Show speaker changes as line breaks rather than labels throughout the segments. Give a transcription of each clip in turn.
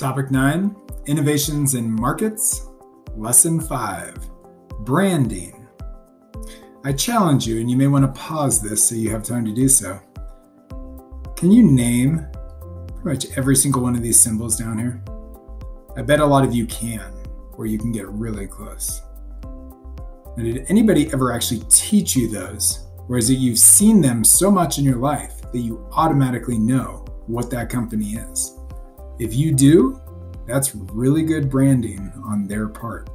Topic 9, Innovations in Markets, Lesson 5, Branding. I challenge you, and you may want to pause this so you have time to do so. Can you name pretty much every single one of these symbols down here? I bet a lot of you can, or you can get really close. Now, did anybody ever actually teach you those? Or is it you've seen them so much in your life that you automatically know what that company is? If you do, that's really good branding on their part.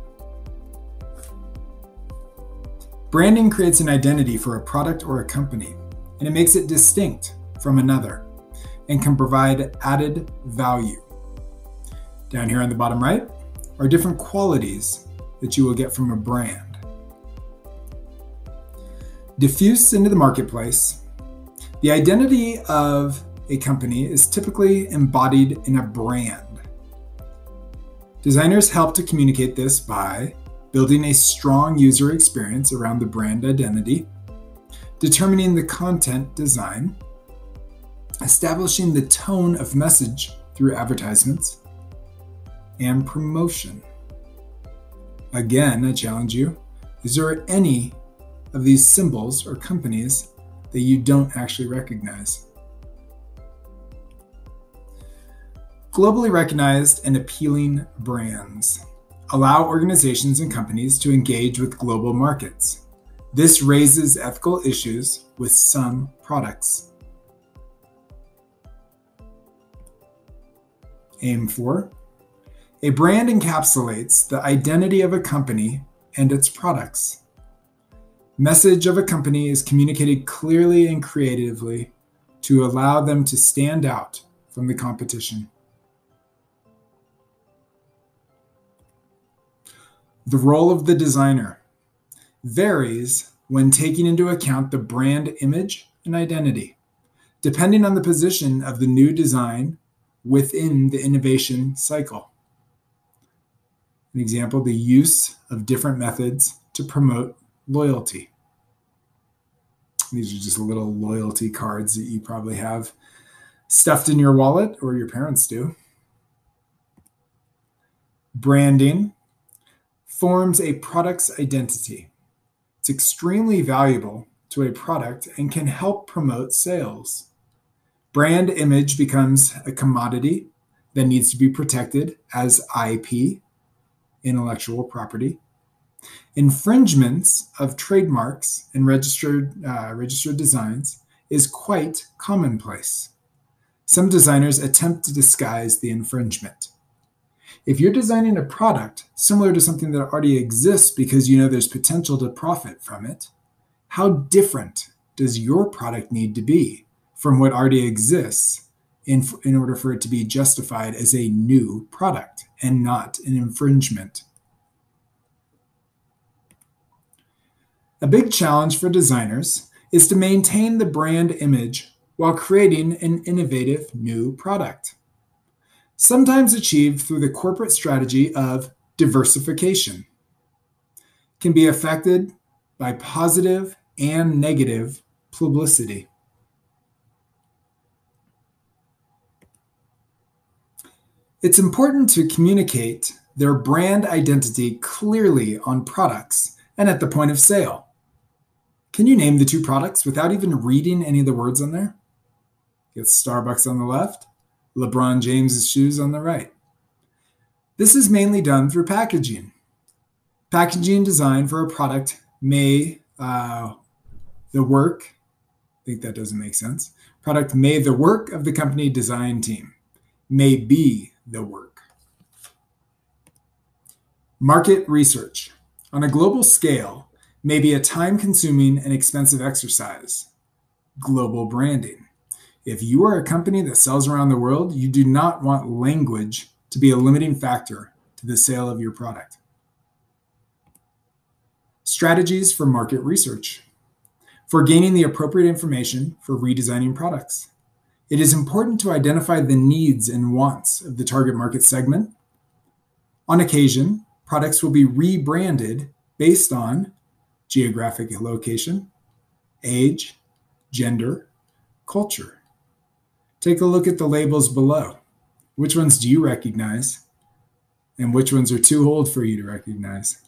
Branding creates an identity for a product or a company, and it makes it distinct from another and can provide added value. Down here on the bottom right are different qualities that you will get from a brand. Diffuse into the marketplace, the identity of a company is typically embodied in a brand. Designers help to communicate this by building a strong user experience around the brand identity, determining the content design, establishing the tone of message through advertisements, and promotion. Again, I challenge you, is there any of these symbols or companies that you don't actually recognize? Globally recognized and appealing brands allow organizations and companies to engage with global markets. This raises ethical issues with some products. Aim for: a brand encapsulates the identity of a company and its products. Message of a company is communicated clearly and creatively to allow them to stand out from the competition. The role of the designer varies when taking into account the brand image and identity, depending on the position of the new design within the innovation cycle. An example, the use of different methods to promote loyalty. These are just little loyalty cards that you probably have stuffed in your wallet, or your parents do. Branding forms a product's identity. It's extremely valuable to a product and can help promote sales. Brand image becomes a commodity that needs to be protected as IP, intellectual property. Infringements of trademarks and registered designs is quite commonplace. Some designers attempt to disguise the infringement. If you're designing a product similar to something that already exists because you know there's potential to profit from it, how different does your product need to be from what already exists in order for it to be justified as a new product and not an infringement? A big challenge for designers is to maintain the brand image while creating an innovative new product, sometimes achieved through the corporate strategy of diversification. Can be affected by positive and negative publicity. It's important to communicate their brand identity clearly on products and at the point of sale. Can you name the two products without even reading any of the words on there? It's Starbucks on the left, LeBron James's shoes on the right. This is mainly done through packaging. Packaging design for a product may the work of the company design team, may be the work. Market research on a global scale may be a time-consuming and expensive exercise. Global branding. If you are a company that sells around the world, you do not want language to be a limiting factor to the sale of your product. Strategies for market research. For gaining the appropriate information for redesigning products. It is important to identify the needs and wants of the target market segment. On occasion, products will be rebranded based on geographic location, age, gender, culture. Take a look at the labels below. Which ones do you recognize? And which ones are too old for you to recognize?